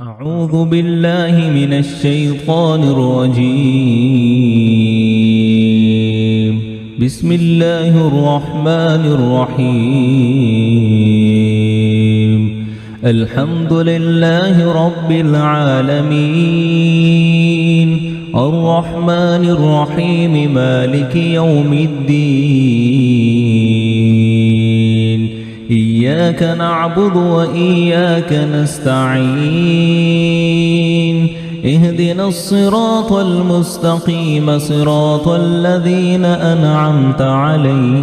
أعوذ بالله من الشيطان الرجيم. بسم الله الرحمن الرحيم. الحمد لله رب العالمين، الرحمن الرحيم، مالك يوم الدين. إياك نعبد وإياك نستعين. اهدنا الصراط المستقيم، صراط الذين أنعمت عليهم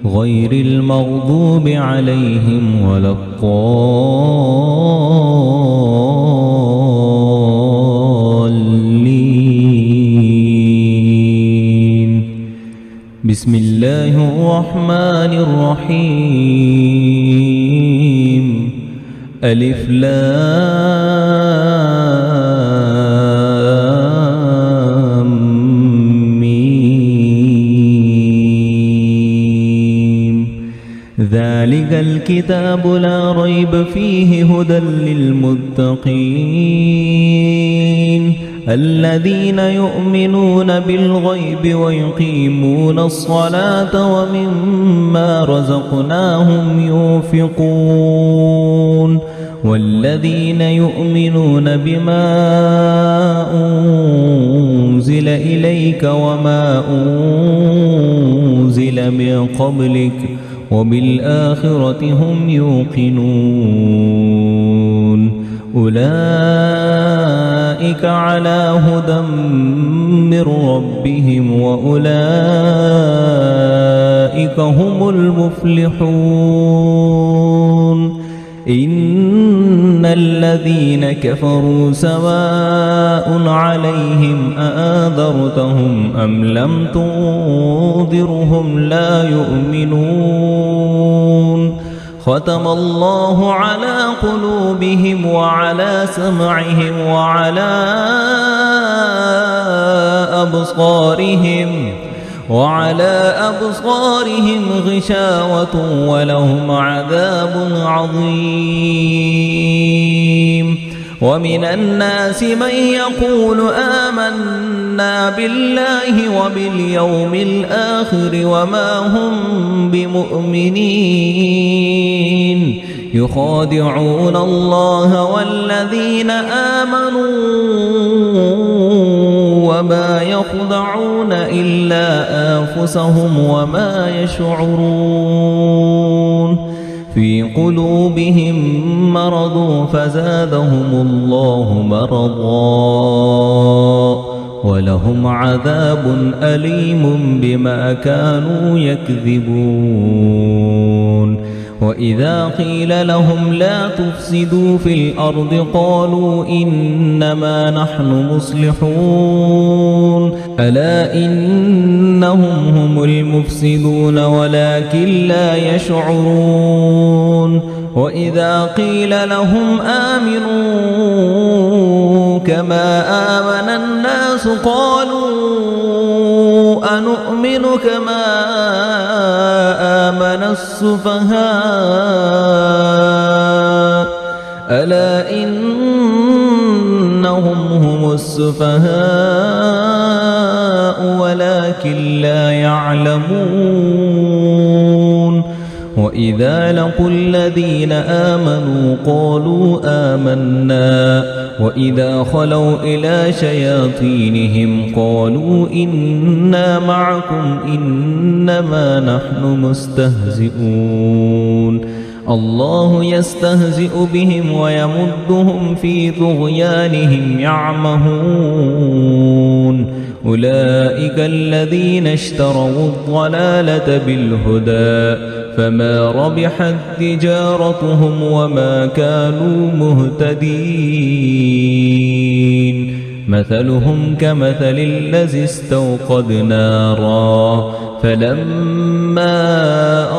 غير المغضوب عليهم ولا الضالين. بسم الله الرحمن الرحيم. ألف لام ميم. ذلك الكتاب لا ريب فيه هدى للمتقين، الذين يؤمنون بالغيب ويقيمون الصلاة ومما رزقناهم ينفقون، والذين يؤمنون بما أنزل إليك وما أنزل من قبلك وبالآخرة هم يوقنون. أولئك على هدى من ربهم وأولئك هم المفلحون. إن الذين كفروا سواء عليهم أأنذرتهم أم لم تنذرهم لا يؤمنون. ختم الله على قلوبهم وعلى سمعهم وعلى أبصارهم غشاوة ولهم عذاب عظيم. ومن الناس من يقول آمنا بالله وباليوم الآخر وما هم بمؤمنين، يخادعون الله والذين آمنوا وما يخدعون إلا أنفسهم وما يشعرون. في قلوبهم مرض فزادهم الله مرضا ولهم عذاب أليم بما كانوا يكذبون. وإذا قيل لهم لا تفسدوا في الأرض قالوا إنما نحن مصلحون. ألا إنهم هم المفسدون ولكن لا يشعرون. وإذا قيل لهم آمنوا كما آمن الناس قالوا أنؤمن كما آمن السفهاء. ألا إنهم هم السفهاء ولكن لا يعلمون. وإذا لقوا الذين آمنوا قالوا آمنا وإذا خلوا إلى شياطينهم قالوا إنا معكم إنما نحن مستهزئون. الله يستهزئ بهم ويمدهم في طغيانهم يعمهون. أولئك الذين اشتروا الضلالة بالهدى فما ربحت تجارتهم وما كانوا مهتدين. مثلهم كمثل الذي استوقد نارا فلما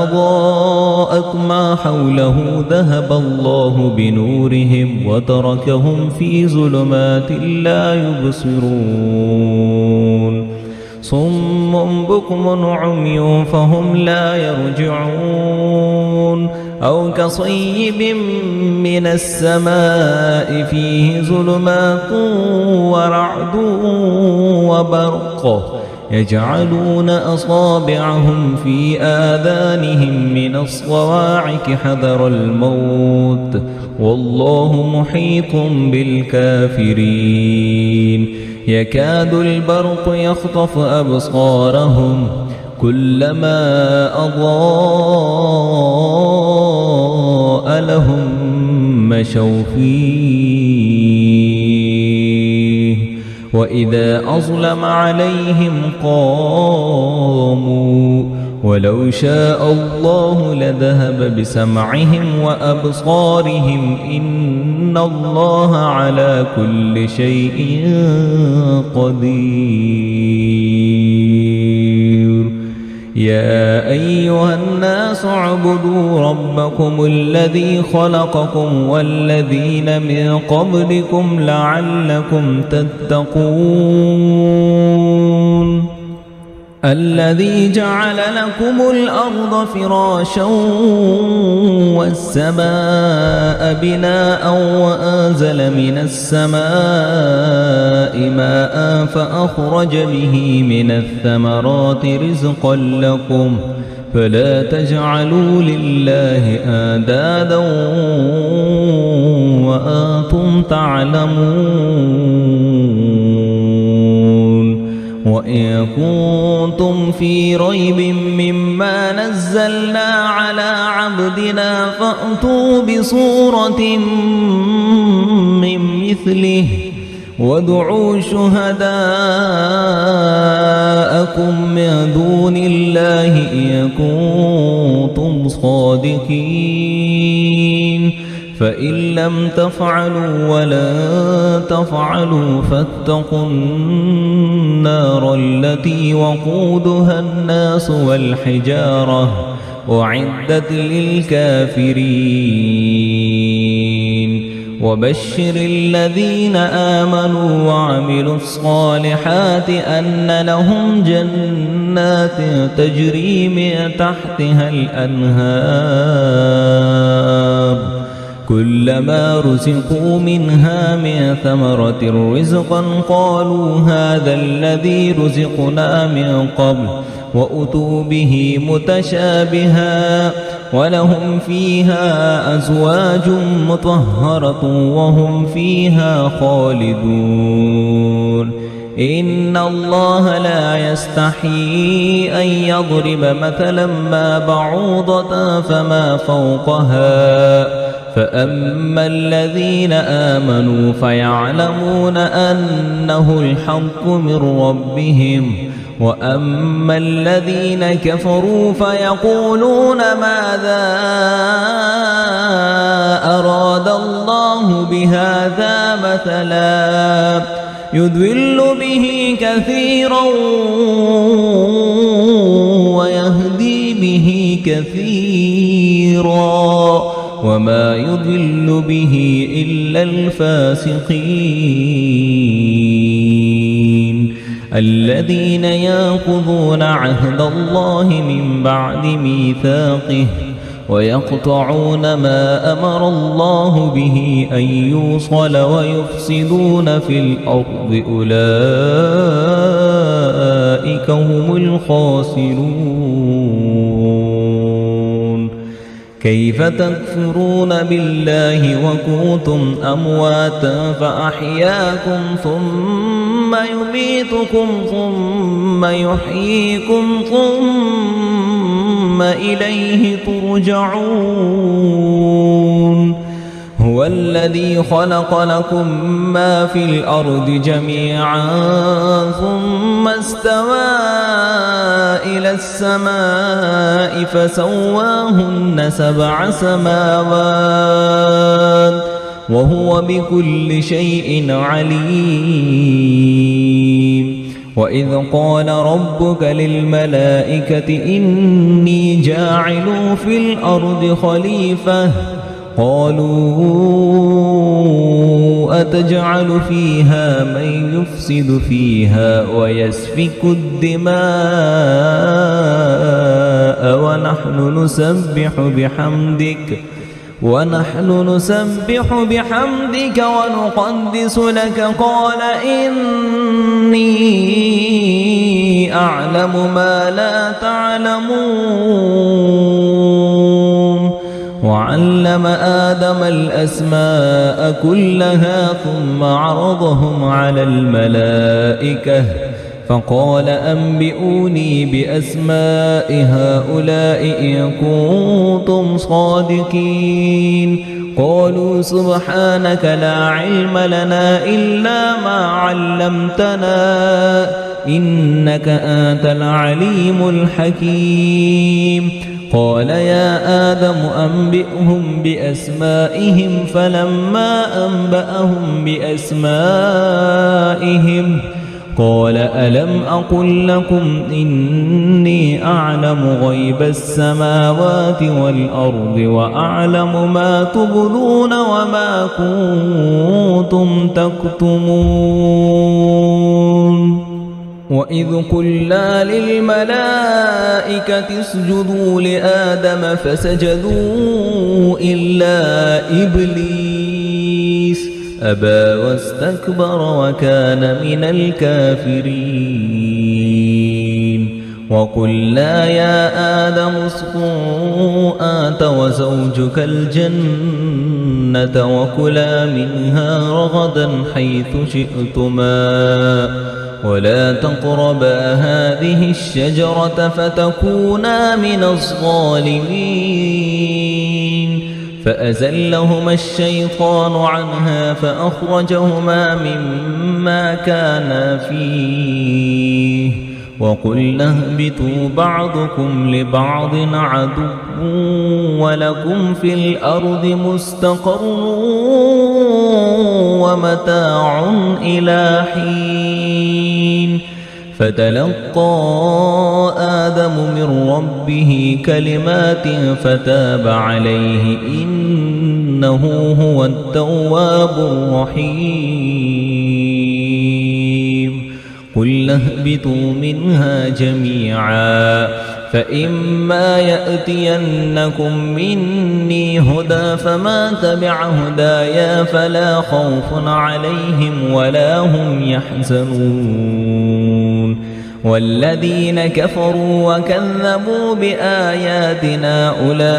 أضاءت ما حوله ذهب الله بنورهم وتركهم في ظلمات لا يبصرون. صم بكم عمي فهم لا يرجعون أو كصيب من السماء فيه ظلمات ورعد وبرق يجعلون أصابعهم في آذانهم من الصواعق حذر الموت والله محيط بالكافرين يكاد البرق يخطف أبصارهم كلما أضاء لهم مشوا فيه وإذا أظلم عليهم قاموا ولو شاء الله لذهب بسمعهم وأبصارهم إن الله على كل شيء قدير يا أيها الناس اعبدوا ربكم الذي خلقكم والذين من قبلكم لعلكم تتقون الذي جعل لكم الأرض فراشا والسماء بناء وأنزل من السماء ماء فأخرج به من الثمرات رزقا لكم فلا تجعلوا لله آندادا وأنتم تعلمون وإن كنتم في ريب مما نزلنا على عبدنا فأتوا بصورة من مثله وادعوا شهداءكم من دون الله إن كنتم صادقين فإن لم تفعلوا ولن تفعلوا فاتقوا النار التي وقودها الناس والحجارة أعدت للكافرين وبشر الذين آمنوا وعملوا الصالحات أن لهم جنات تجري من تحتها الأنهار كلما رزقوا منها من ثمرة رزقا قالوا هذا الذي رزقنا من قبل وأتوا به متشابها ولهم فيها أزواج مطهرة وهم فيها خالدون إن الله لا يستحيي أن يضرب مثلا ما بعوضة فما فوقها فأما الذين آمنوا فيعلمون أنه الحق من ربهم وأما الذين كفروا فيقولون ماذا أراد الله بهذا مثلا يضل به كثيرا ويهدي به كثيرا وما يضل به إلا الفاسقين الذين ينقضون عهد الله من بعد ميثاقه ويقطعون ما أمر الله به أن يوصل ويفسدون في الأرض أولئك هم الخاسرون كيف تكفرون بالله وكنتم أمواتا فأحياكم ثم يميتكم ثم يحييكم ثم إليه ترجعون هو الذي خلق لكم ما في الأرض جميعا ثم استوى إلى السماء فسواهن 7 سماوات وهو بكل شيء عليم وإذ قال ربك للملائكة إني جاعل في الأرض خليفة قالوا وتجعل فيها من يفسد فيها ويسفك الدماء ونحن نسبح بحمدك ونقدس لك قال إني أعلم ما لا تعلمون وعلم آدم الأسماء كلها ثم عرضهم على الملائكة فقال أنبئوني بأسماء هؤلاء إن كنتم صادقين قالوا سبحانك لا علم لنا إلا ما علمتنا إنك أنت العليم الحكيم قال يا آدم أنبئهم بأسمائهم فلما أنبأهم بأسمائهم قال ألم أقل لكم إني أعلم غيب السماوات والأرض وأعلم ما تبدون وما كنتم تكتمون وإذ قلنا للملائكة اسجدوا لآدم فسجدوا إلا إبليس أبى واستكبر وكان من الكافرين وقلنا يا آدم اسكن أنت وزوجك الجنة وكلا منها رغدا حيث شئتما ولا تقربا هذه الشجرة فتكونا من الظالمين فأزلهما الشيطان عنها فأخرجهما مما كانا فيه وقلنا اهبطوا بعضكم لبعض عدو ولكم في الأرض مستقر ومتاع إلى حين فتلقى آدم من ربه كلمات فتاب عليه إنه هو التواب الرحيم قل اهبطوا منها جميعا فإما يأتينكم مني هدى فما تبع هدايا فلا خوف عليهم ولا هم يحزنون والذين كفروا وكذبوا بآياتنا أولئك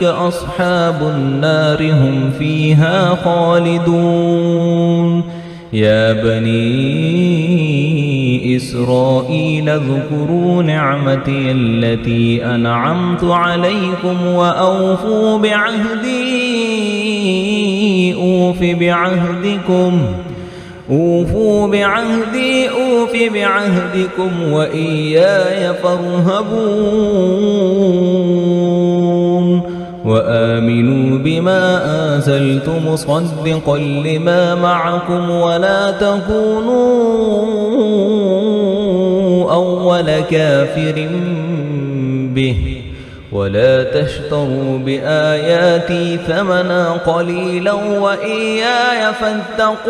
أصحاب النار هم فيها خالدون يا بني إسرائيل اذكروا نعمتي التي أنعمت عليكم وأوفوا بعهدي أوف بعهدكم وإياي فارهبون وآمنوا بما أنزلت مصدقا لما معكم ولا تكونوا أول كافر به ولا تشتروا بآياتي ثمنا قليلا وإياي فاتقون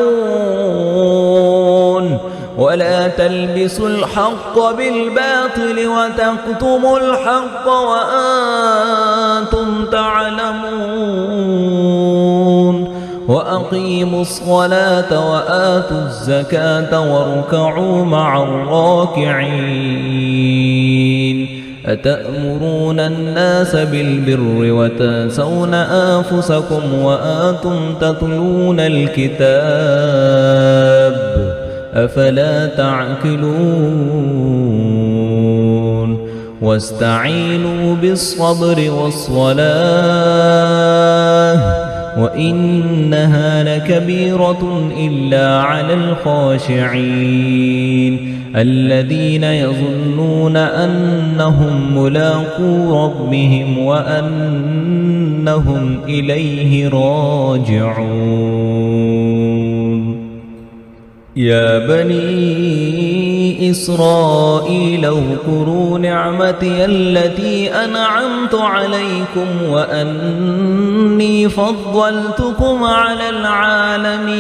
ولا تلبسوا الحق بالباطل وتكتموا الحق وأنتم تعلمون وأقيموا الصلاة وآتوا الزكاة واركعوا مع الراكعين أتأمرون الناس بالبر وتنسون أنفسكم وأنتم تتلون الكتاب أفلا تعقلون واستعينوا بالصبر والصلاة وإنها لكبيرة إلا على الخاشعين الذين يظنون أنهم ملاقو ربهم وأنهم إليه راجعون يا بني إسرائيل اذكروا نعمتي التي أنعمت عليكم وأني فضلتكم على العالمين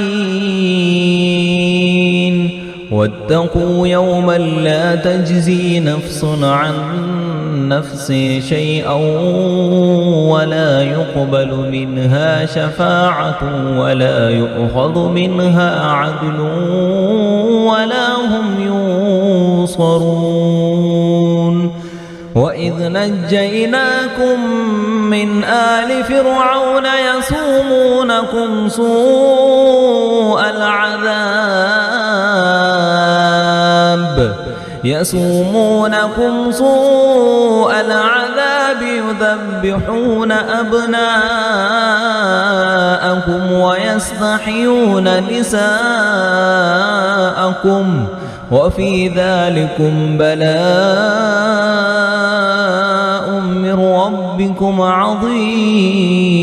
واتقوا يوما لا تجزي نفس عن نفس شيئا ولا يقبل منها شفاعة ولا يؤخذ منها عدل ولا هم ينصرون وإذ نجيناكم من آل فرعون يسومونكم سوء العذاب يذبحون أبناءكم ويستحيون نساءكم وفي ذلكم بلاء من ربكم عظيم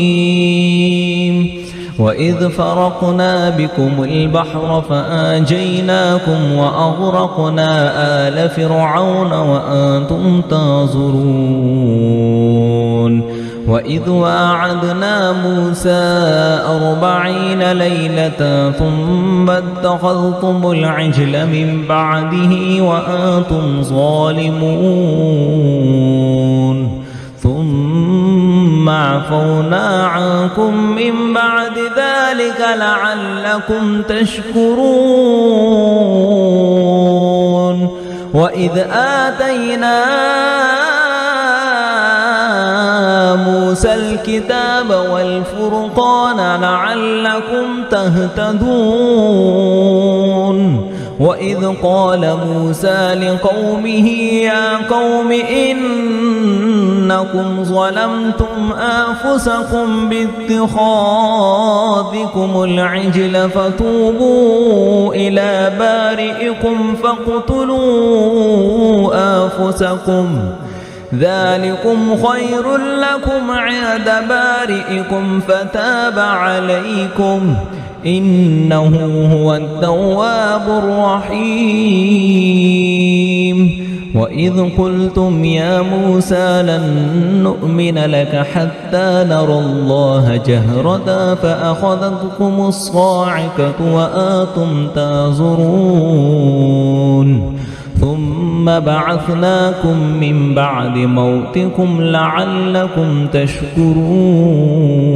وإذ فرقنا بكم البحر فآنجيناكم وأغرقنا آل فرعون وأنتم تنظرون وإذ واعدنا موسى 40 ليلة ثم اتخذتم العجل من بعده وأنتم ظالمون ثم عفونا عنكم من بعد ذلك لعلكم تشكرون وإذ آتينا موسى الكتاب والفرقان لعلكم تهتدون وإذ قال موسى لقومه يا قوم إنكم ظلمتم أنفسكم باتخاذكم العجل فتوبوا إلى بارئكم فاقتلوا أنفسكم ذلكم خير لكم عند بارئكم فتاب عليكم إنه هو التواب الرحيم وإذ قلتم يا موسى لن نؤمن لك حتى نرى الله جهرة فأخذتكم الصاعقة وأنتم تنظرون ثم بعثناكم من بعد موتكم لعلكم تشكرون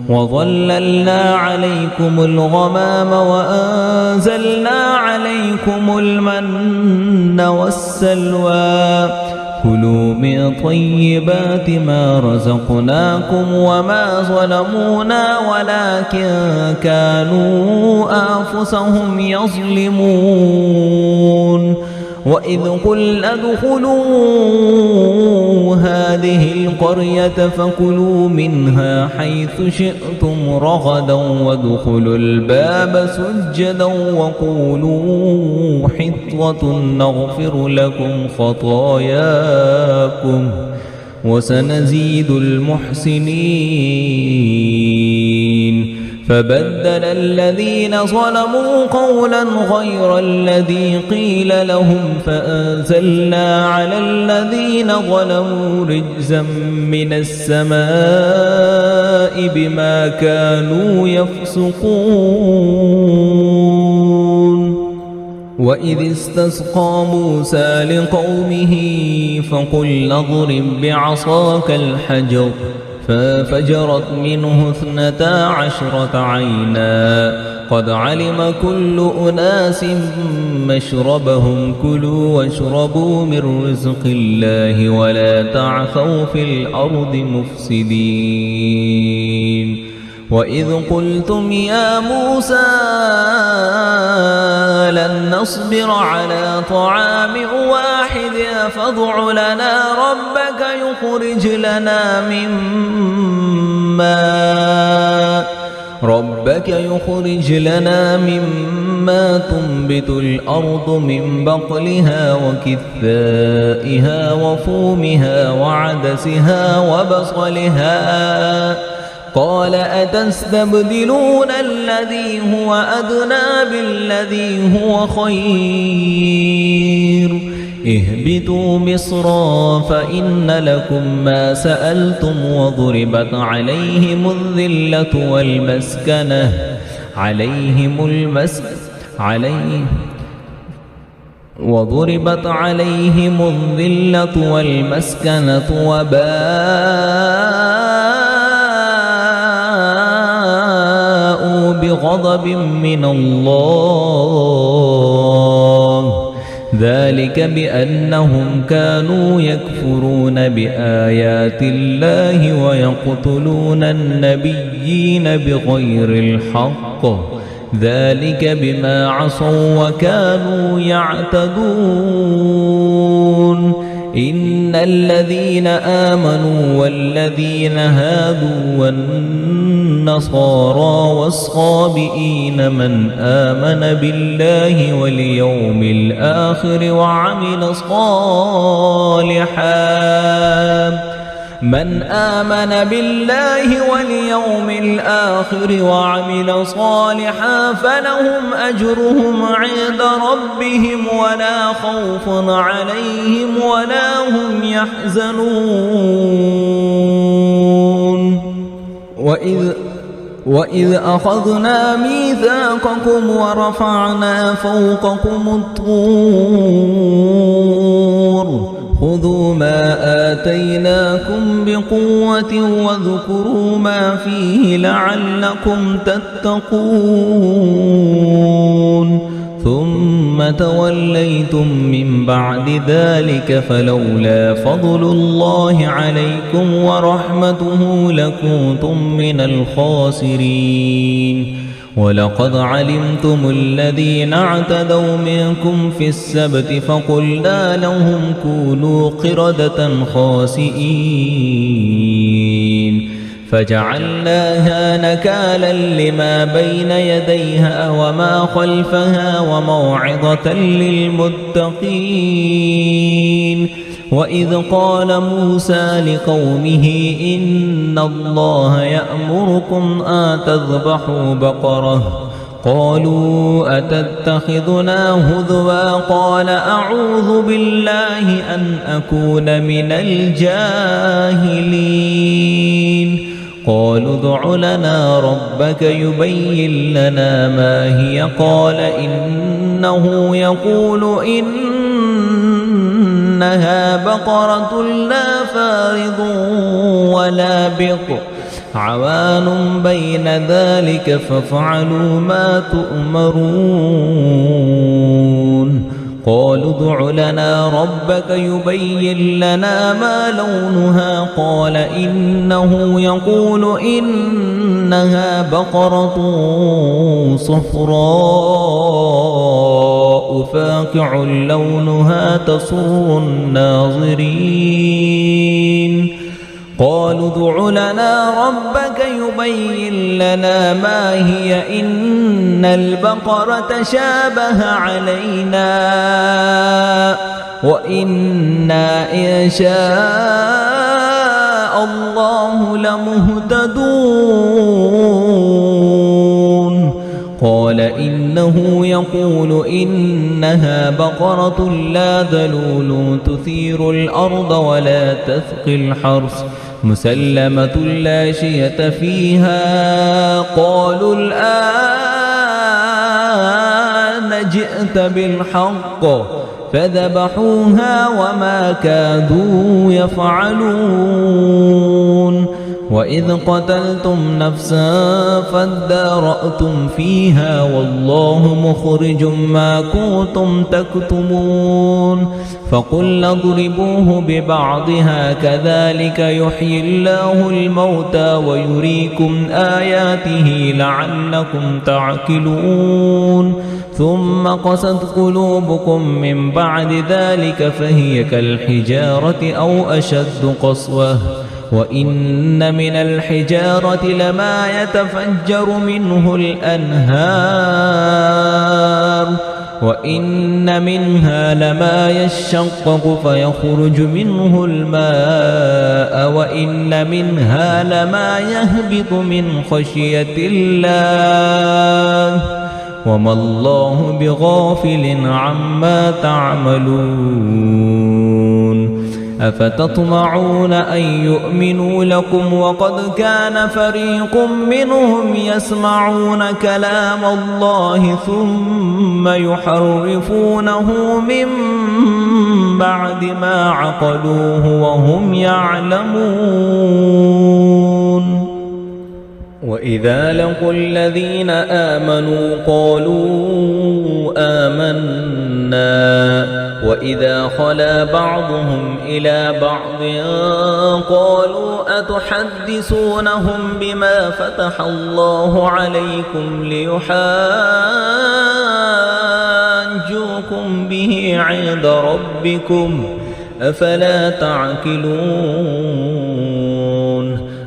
وظللنا عليكم الغمام وأنزلنا عليكم المن والسلوى كلوا من طيبات ما رزقناكم وما ظلمونا ولكن كانوا أنفسهم يظلمون وإذ قلنا ادخلوا هذه القرية فكلوا منها حيث شئتم رغدا وادخلوا الباب سجدا وقولوا حطة نغفر لكم خطاياكم وسنزيد المحسنين فبدل الذين ظلموا قولا غير الذي قيل لهم فأنزلنا على الذين ظلموا رجزا من السماء بما كانوا يفسقون وإذ استسقى موسى لقومه فقلنا اضرب بعصاك الحجر فانفجرت منه 12 عينا قد علم كل أناس مشربهم كلوا واشربوا من رزق الله ولا تعثوا في الأرض مفسدين وإذ قلتم يا موسى لن نصبر على طعام واحد فادع لنا ربك يخرج لنا مما تنبت الأرض من بقلها وكثائها وفومها وعدسها وبصلها قال أتستبدلون الذي هو أدنى بالذي هو خير اهبطوا مصرا فإن لكم ما سألتم وضربت عليهم الذلة والمسكنة وباءوا بغضب من الله ذلك بأنهم كانوا يكفرون بآيات الله ويقتلون النبيين بغير الحق ذلك بما عصوا وكانوا يعتدون إن الذين آمنوا والذين هادوا والنصارى والصابئين من آمن بالله واليوم الآخر وعمل صالحا فلهم أجرهم عند ربهم ولا خوف عليهم ولا هم يحزنون وإذ أخذنا ميثاقكم ورفعنا فوقكم الطور خذوا ما آتيناكم بقوة واذكروا ما فيه لعلكم تتقون ثم توليتم من بعد ذلك فلولا فضل الله عليكم ورحمته لكنتم من الخاسرين ولقد علمتم الذين اعتدوا منكم في السبت فقلنا لهم كونوا قردة خاسئين فجعلناها نكالا لما بين يديها وما خلفها وموعظة للمتقين وإذ قال موسى لقومه إن الله يأمركم أن تذبحوا بقرة قالوا أتتخذنا هزوا قال أعوذ بالله أن أكون من الجاهلين قالوا ادع لنا ربك يبين لنا ما هي قال إنه يقول إنها بقرة لا فارض ولا بقر عوان بين ذلك فافعلوا ما تؤمرون قالوا ادع لنا ربك يبين لنا ما لونها قال إنه يقول إنها بقرة صفراء فاقع لونها تسر الناظرين قالوا ادع لنا ربك يبين لنا ما هي إن البقرة شابه علينا وإنا إن شاء الله لمهتدون قال إنه يقول إنها بقرة لا ذلول تثير الأرض ولا تسقي الحرث مسلمة لا شية فيها قالوا الآن جئت بالحق فذبحوها وما كادوا يفعلون وإذ قتلتم نفسا فادارأتم فيها والله مخرج ما كنتم تكتمون فقلنا اضربوه ببعضها كذلك يحيي الله الموتى ويريكم آياته لعلكم تعقلون ثم قست قلوبكم من بعد ذلك فهي كالحجارة أو أشد قسوة وإن من الحجارة لما يتفجر منه الأنهار وإن منها لما يشقق فيخرج منه الماء وإن منها لما يهبط من خشية الله وما الله بغافل عما تعملون أفتطمعون أن يؤمنوا لكم وقد كان فريق منهم يسمعون كلام الله ثم يحرفونه من بعد ما عقلوه وهم يعلمون وإذا لقوا الذين آمنوا قالوا آمنا وإذا خلا بعضهم إلى بعض قالوا أتحدثونهم بما فتح الله عليكم ليحاجوكم به عند ربكم أفلا تعقلون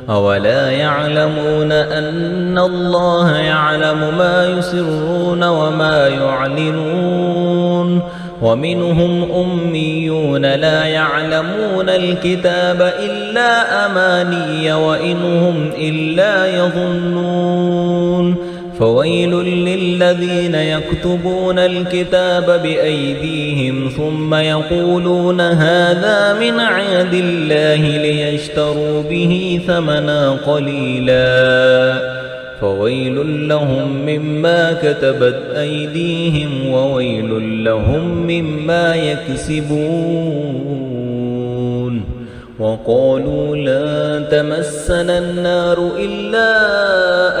أولا يعلمون أن الله يعلم ما يسرون وما يعلنون ومنهم أميون لا يعلمون الكتاب إلا أماني وإنهم إلا يظنون فويل للذين يكتبون الكتاب بأيديهم ثم يقولون هذا من عند الله ليشتروا به ثمنا قليلا فويل لهم مما كتبت أيديهم وويل لهم مما يكسبون وقالوا لا تمسنا النار إلا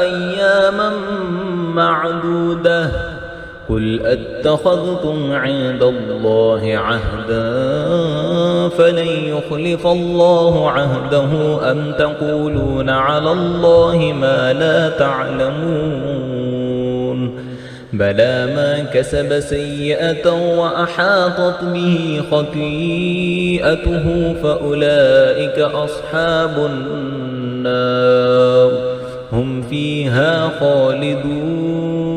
أياما معدودة قل أتخذتم عند الله عهدا فلن يخلف الله عهده أم تقولون على الله ما لا تعلمون بلى ما كسب سيئة وأحاطت به خطيئته فأولئك أصحاب النار هم فيها خالدون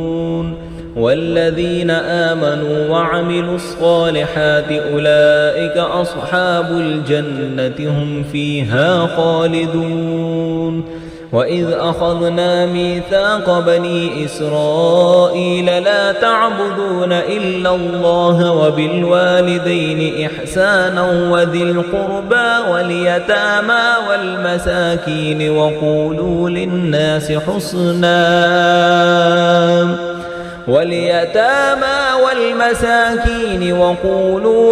والذين آمنوا وعملوا الصالحات أولئك أصحاب الجنة هم فيها خالدون وإذ أخذنا ميثاق بني إسرائيل لا تعبدون إلا الله وبالوالدين إحسانا وذي القربى واليتامى والمساكين وقولوا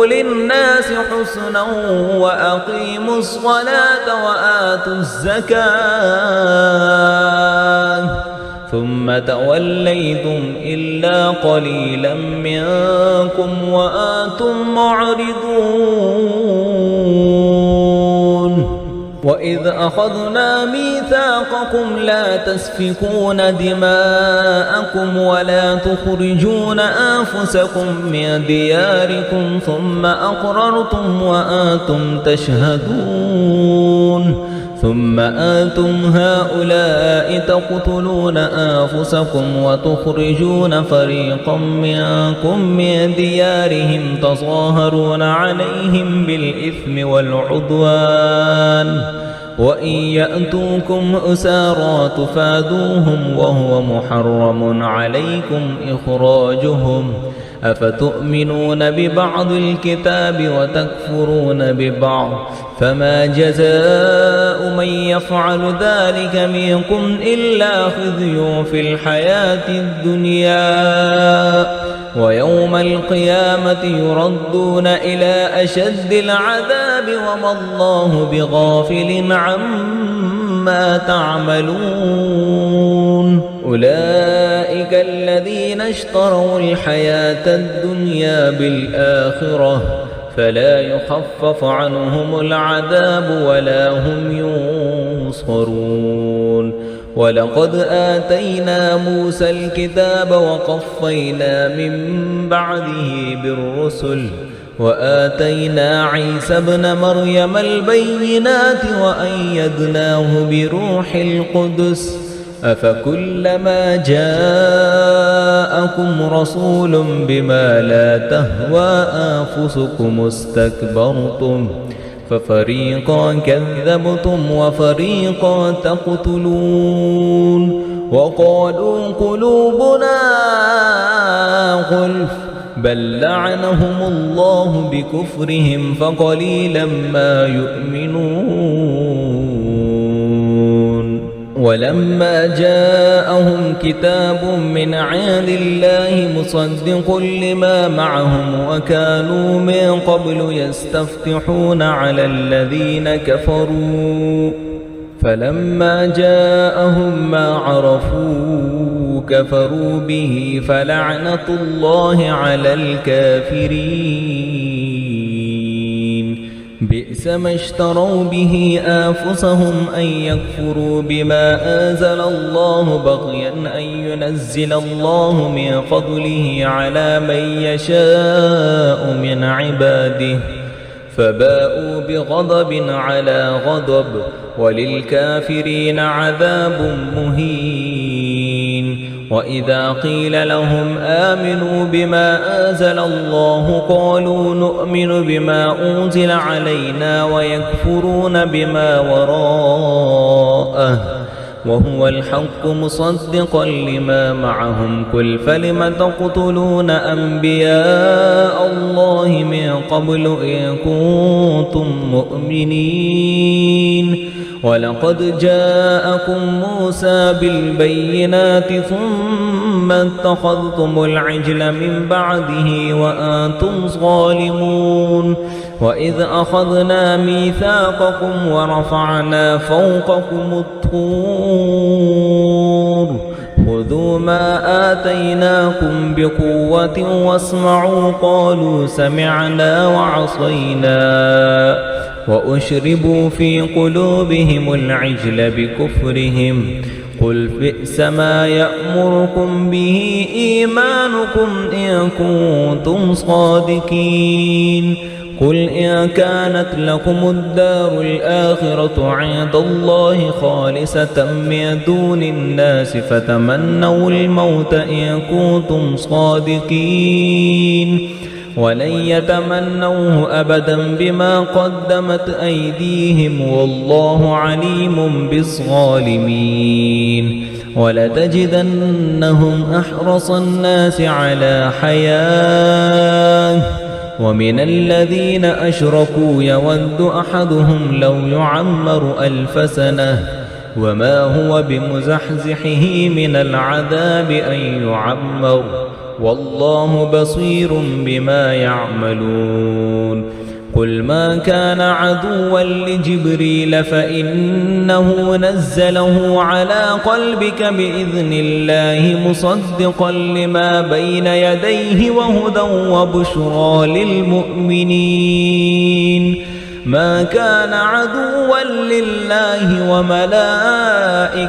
للناس حسنا وأقيموا الصلاة وآتوا الزكاة ثم توليتم إلا قليلا منكم وأنتم معرضون وإذ أخذنا ميثاقكم لا تسفكون دماءكم ولا تخرجون أنفسكم من دياركم ثم أقررتم وأنتم تشهدون ثم أنتم هؤلاء تقتلون أنفسكم وتخرجون فريقا منكم من ديارهم تظاهرون عليهم بالإثم والعدوان وإن يأتوكم أسارى تفادوهم وهو محرم عليكم إخراجهم أفتؤمنون ببعض الكتاب وتكفرون ببعض فما جزاء من يفعل ذلك منكم إلا خزي في الحياة الدنيا ويوم القيامة يردون إلى أشد العذاب وما الله بغافل عما تعملون أولئك الذين اشتروا الحياة الدنيا بالآخرة فلا يخفف عنهم العذاب ولا هم ينصرون ولقد آتينا موسى الكتاب وقفينا من بعده بالرسل وآتينا عيسى ابن مريم البينات وأيدناه بروح القدس أفكلما جاءكم رسول بما لا تهوى أنفسكم استكبرتم ففريقا كذبتم وفريقا تقتلون وقالوا قلوبنا غلف بل لعنهم الله بكفرهم فقليلا ما يؤمنون ولما جاءهم كتاب من عند الله مصدق لما معهم وكانوا من قبل يستفتحون على الذين كفروا فلما جاءهم ما عرفوا كفروا به فلعنة الله على الكافرين بئس ما اشتروا به أنفسهم أن يكفروا بما أنزل الله بغيا أن ينزل الله من فضله على من يشاء من عباده فباءوا بغضب على غضب وللكافرين عذاب مهين وإذا قيل لهم آمنوا بما أنزل الله قالوا نؤمن بما أنزل علينا ويكفرون بما وراءه وهو الحق مصدقا لما معهم قل فلم تقتلون أنبياء الله من قبل إن كنتم مؤمنين ولقد جاءكم موسى بالبينات ثم اتخذتم العجل من بعده وأنتم ظالمون وإذ أخذنا ميثاقكم ورفعنا فوقكم الطور خذوا ما آتيناكم بقوة واسمعوا قالوا سمعنا وعصينا وأشربوا في قلوبهم العجل بكفرهم قل بئس ما يأمركم به إيمانكم إن كنتم صادقين قل إن كانت لكم الدار الآخرة عند الله خالصة من دون الناس فتمنوا الموت إن كنتم صادقين ولن يتمنوه أبدا بما قدمت أيديهم والله عليم بالظالمين ولتجدنهم أحرص الناس على حياة ومن الذين أشركوا يود أحدهم لو يعمر 1000 سنة وما هو بمزحزحه من العذاب أن يعمر والله بصير بما يعملون قل ما كان عدوا لجبريل فإنه نزله على قلبك بإذن الله مصدقا لما بين يديه وهدى وبشرى للمؤمنين ما كان عدوا لله وملائكته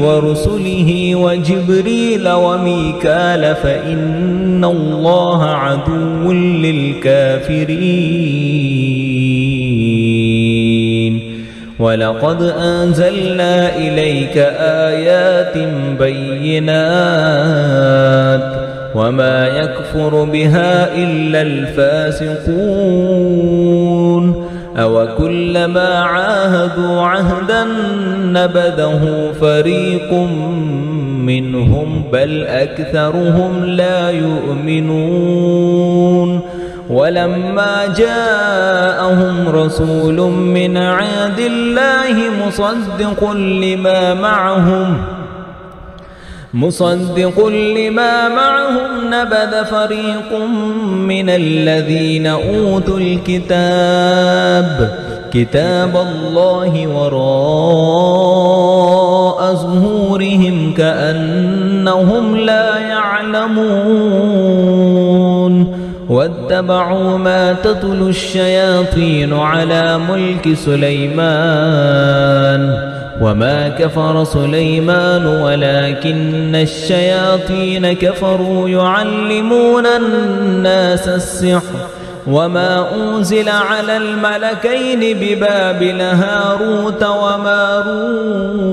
ورسله وجبريل وميكال فإن الله عدو للكافرين ولقد أنزلنا إليك آيات بينات وما يكفر بها إلا الفاسقون أوكلما عاهدوا عهدا نبذه فريق منهم بل أكثرهم لا يؤمنون ولما جاءهم رسول من عند الله مصدق لما معهم نبذ فريق من الذين أوتوا كتاب الله وراء ظهورهم كأنهم لا يعلمون واتبعوا ما تتلو الشياطين على ملك سليمان وما كفر سليمان ولكن الشياطين كفروا يعلمون الناس السحر وما أنزل على الملكين ببابل هاروت وماروت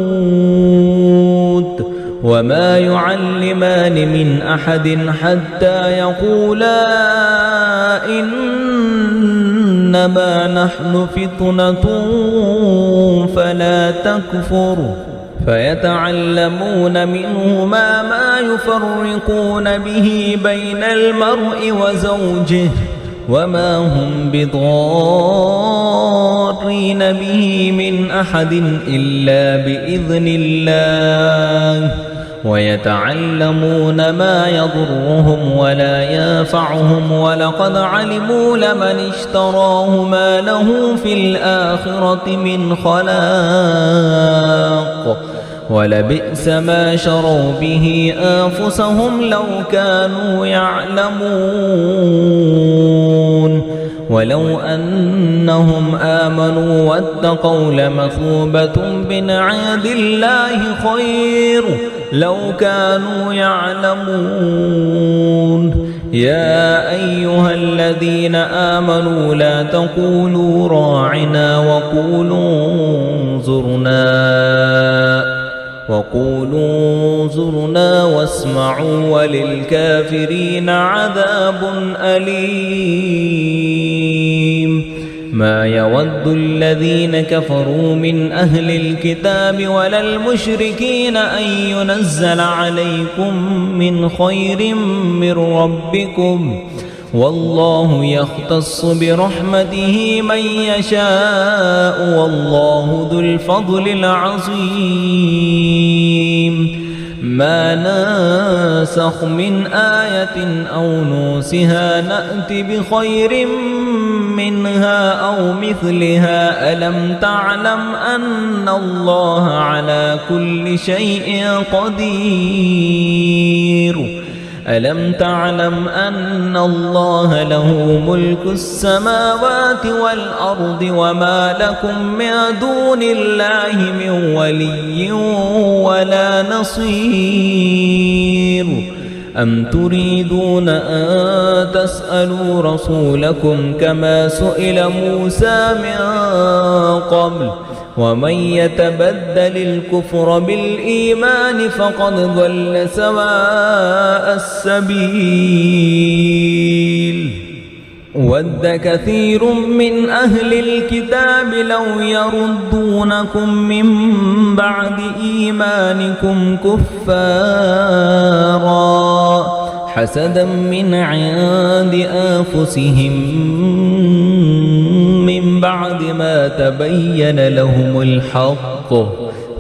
وما يعلمان من أحد حتى يقولا إنما نحن فتنة فلا تكفر فيتعلمون منهما ما يفرقون به بين المرء وزوجه وما هم بضارين به من أحد إلا بإذن الله ويتعلمون ما يضرهم ولا ينفعهم ولقد علموا لمن اشتراه ما له في الآخرة من خلاق ولبئس ما شروا به أنفسهم لو كانوا يعلمون ولو أنهم آمنوا واتقوا لمثوبة من عند الله خير لو كانوا يعلمون يا أيها الذين آمنوا لا تقولوا راعنا وقولوا انظرنا واسمعوا وللكافرين عذاب أليم ما يود الذين كفروا من أهل الكتاب ولا المشركين أن ينزل عليكم من خير من ربكم والله يختص برحمته من يشاء والله ذو الفضل العظيم ما ناسخ من آية أو نوسها نأتي بخير منها أو مثلها ألم تعلم أن الله على كل شيء قدير ألم تعلم أن الله له ملك السماوات والأرض وما لكم من دون الله من ولي ولا نصير أم تريدون أن تسألوا رسولكم كما سئل موسى من قبل ومن يتبدل الكفر بالإيمان فقد ضل سواء السبيل ود كثير من أهل الكتاب لو يردونكم من بعد إيمانكم كفارا حسدا من عند أنفسهم من بعد ما تبين لهم الحق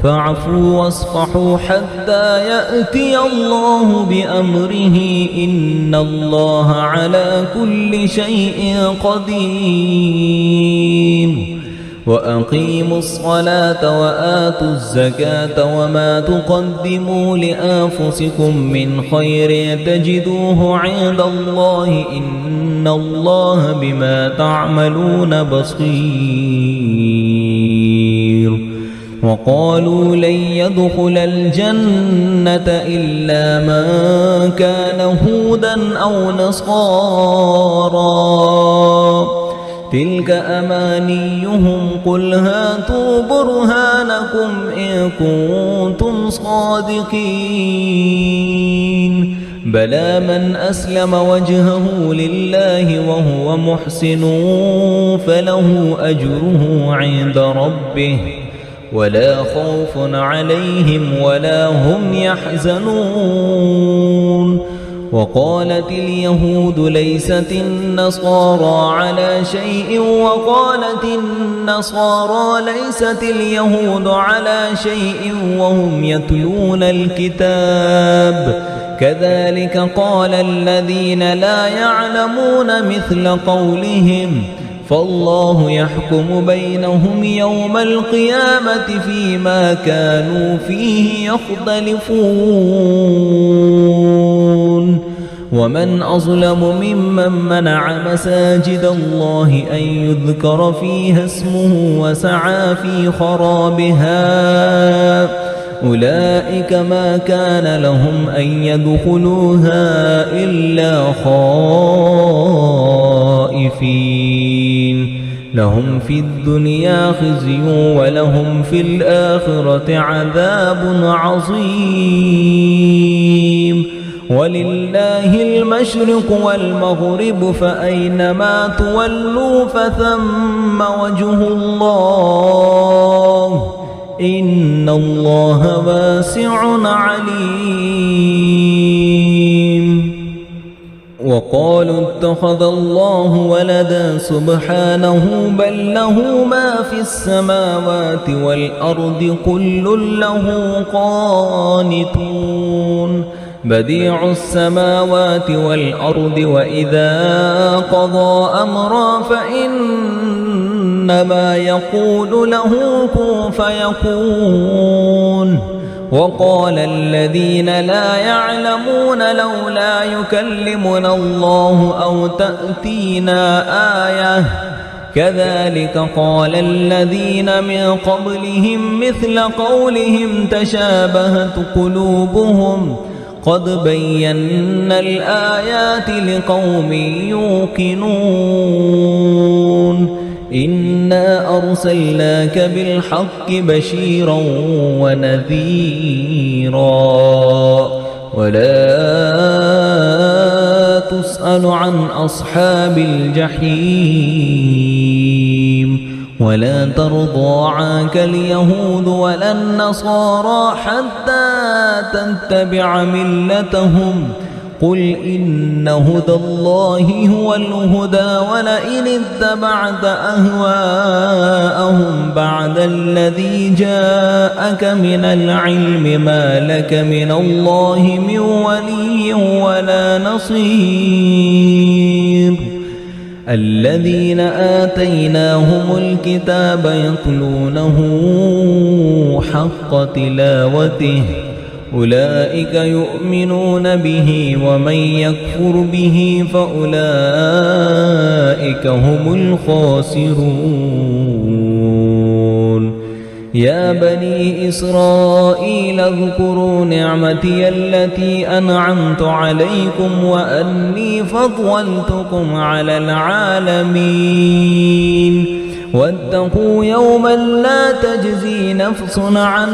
فاعفوا واصفحوا حتى يأتي الله بأمره إن الله على كل شيء قدير وأقيموا الصلاة وآتوا الزكاة وما تقدموا لأنفسكم من خير تجدوه عند الله إن الله بما تعملون بصير وقالوا لن يدخل الجنة إلا من كان هودا أو نصارى تلك أمانيهم قل هاتوا برهانكم إن كنتم صادقين بلى من أسلم وجهه لله وهو محسن فله أجره عند ربه ولا خوف عليهم ولا هم يحزنون وقالت اليهود ليست النصارى على شيء وقالت النصارى ليست اليهود على شيء وهم يتلون الكتاب كذلك قال الذين لا يعلمون مثل قولهم فالله يحكم بينهم يوم القيامة فيما كانوا فيه يختلفون ومن أظلم ممن منع مساجد الله أن يذكر فيها اسمه وسعى في خرابها أولئك ما كان لهم أن يدخلوها إلا خائفين لهم في الدنيا خزي ولهم في الآخرة عذاب عظيم ولله المشرق والمغرب فأينما تولوا فثم وجه الله إن الله واسع عليم. وقالوا اتخذ الله ولدا سبحانه بل له ما في السماوات والأرض كل له قانتون بديع السماوات والأرض وإذا قضى أمرا فإنما يقول له كن فيكون. وقال الذين لا يعلمون لولا يكلمنا الله أو تأتينا آية كذلك قال الذين من قبلهم مثل قولهم تشابهت قلوبهم قد بينا الآيات لقوم يوقنون إنا أرسلناك بالحق بشيرا ونذيرا ولا تسأل عن أصحاب الجحيم ولا ترضى عنك اليهود ولا النصارى حتى تتبع ملتهم قل إن هدى الله هو الهدى ولئن اتبعت أهواءهم بعد الذي جاءك من العلم ما لك من الله من ولي ولا نصير. الذين آتيناهم الكتاب يتلونه حق تلاوته أولئك يؤمنون به ومن يكفر به فأولئك هم الخاسرون. يا بني إسرائيل اذكروا نعمتي التي أنعمت عليكم وأني فضلتكم على العالمين واتقوا يوما لا تجزي نفس عن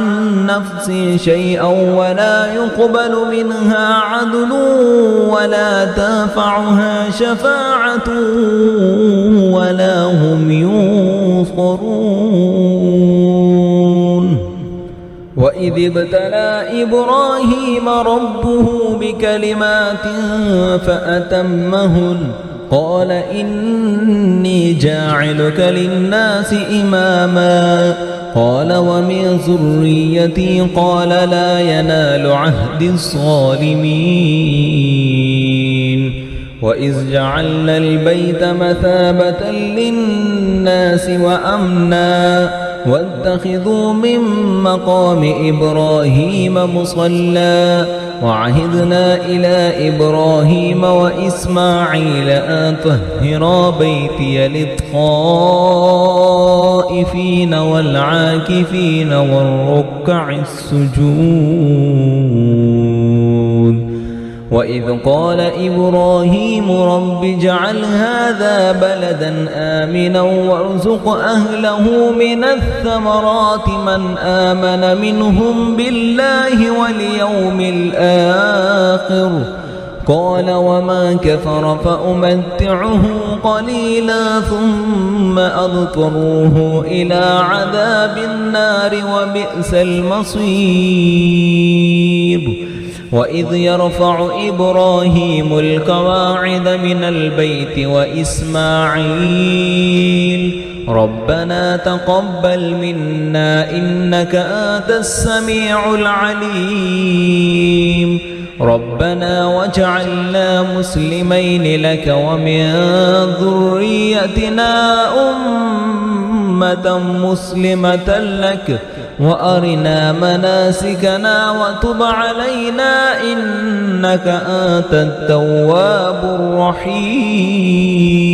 نفس شيئا ولا يقبل منها عدل ولا تنفعها شفاعة ولا هم ينصرون. وإذ ابتلى إبراهيم ربه بكلمات فأتمهن قال إني جاعلك للناس إماما قال ومن ذريتي قال لا ينال عهد الظالمين. وإذ جعلنا البيت مثابة للناس وأمنا واتخذوا من مقام إبراهيم مصلى وعهدنا إلى إبراهيم وإسماعيل أن طهرا بيتي للطائفين والعاكفين والركع السجود. وإذ قال إبراهيم رب اجعل هذا بلدا آمنا وارزق أهله من الثمرات من آمن منهم بالله واليوم الآخر قال ومن كفر فأمتعه قليلا ثم أضطره إلى عذاب النار وبئس المصير. وإذ يرفع إبراهيم القواعد من البيت وإسماعيل ربنا تقبل منا إنك أنت السميع العليم ربنا واجعلنا مسلمين لك ومن ذريتنا أمة مسلمة لك وأرنا مناسكنا وتب علينا إنك أنت التواب الرحيم.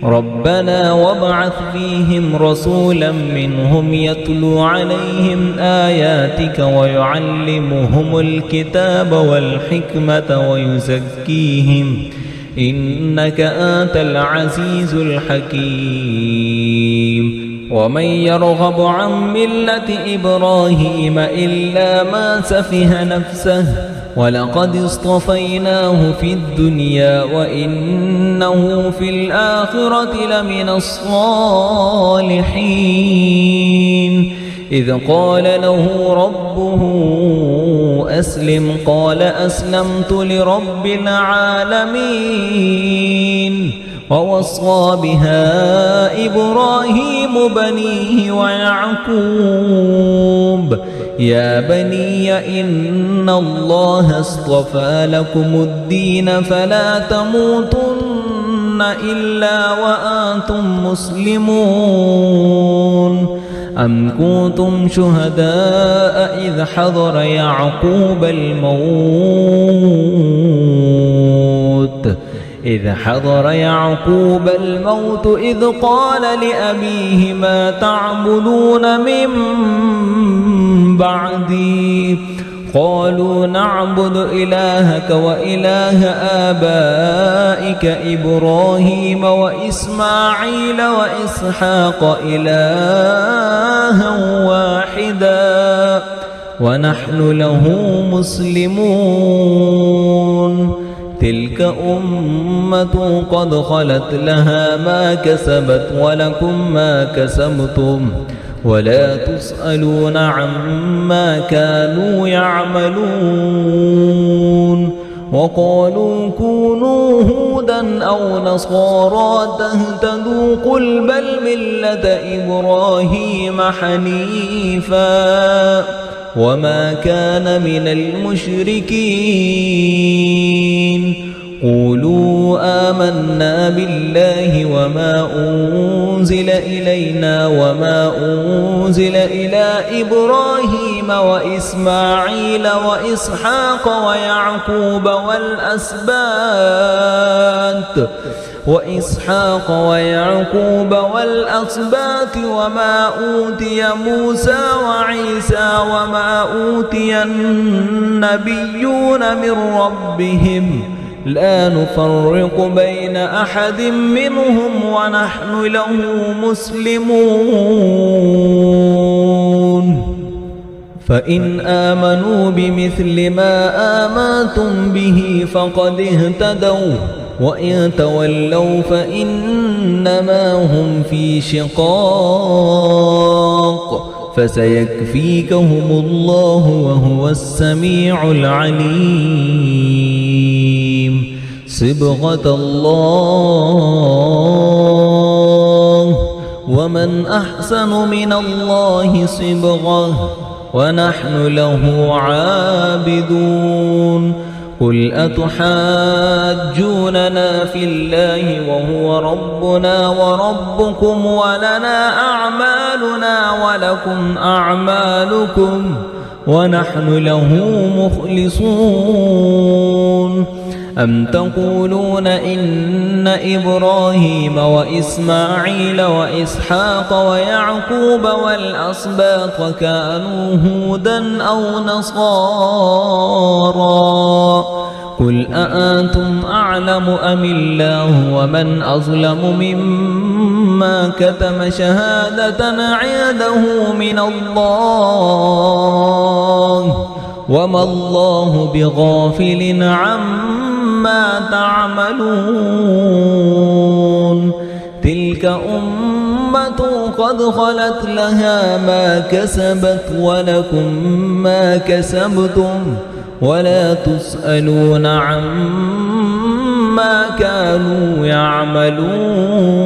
ربنا وابعث فيهم رسولا منهم يتلو عليهم آياتك ويعلمهم الكتاب والحكمة ويزكيهم إنك أنت العزيز الحكيم ومن يرغب عن ملة إبراهيم إلا ما سفه نفسه ولقد اصطفيناه في الدنيا وإنه في الآخرة لمن الصالحين إذ قال له ربه أسلم قال أسلمت لرب العالمين ووصى بها إبراهيم بنيه ويعقوب يا بني إن الله اصطفى لكم الدين فلا تموتن إلا وأنتم مسلمون أم كنتم شهداء إذ حضر يعقوب الموت إذ قال لأبيه ما تعبدون من بعدي قالوا نعبد إلهك وإله آبائك إبراهيم وإسماعيل وإسحاق إلها واحدا ونحن له مسلمون تلك أمة قد خلت لها ما كسبت ولكم ما كسبتم ولا تسألون عما كانوا يعملون وقالوا كونوا هودا أو نصارى تهتدوا قل بل ملة إبراهيم حنيفا وما كان من المشركين قولوا آمنا بالله وما أنزل إلينا وما أنزل إلى إبراهيم وإسماعيل وإسحاق ويعقوب والأسباط وما أوتي موسى وعيسى وما أوتي النبيون من ربهم لا نفرق بين أحد منهم ونحن له مسلمون فإن آمنوا بمثل ما آمنتم به فقد اهتدوا وإن تولوا فإنما هم في شقاق فسيكفيكهم الله وهو السميع العليم صبغة الله ومن أحسن من الله صبغة ونحن له عابدون قل أتحاجوننا في الله وهو ربنا وربكم ولنا أعمالنا ولكم أعمالكم ونحن له مخلصون أم تقولون إن إبراهيم وإسماعيل وإسحاق ويعقوب والأسباط كانوا هودا أو نصارى قل أأنتم أعلم أم الله ومن أظلم ممن كتم شهادة عنده من الله وما الله بغافل عما تعملون تلك أمة قد خلت لها ما كسبت ولكم ما كسبتم ولا تسألون عما كانوا يعملون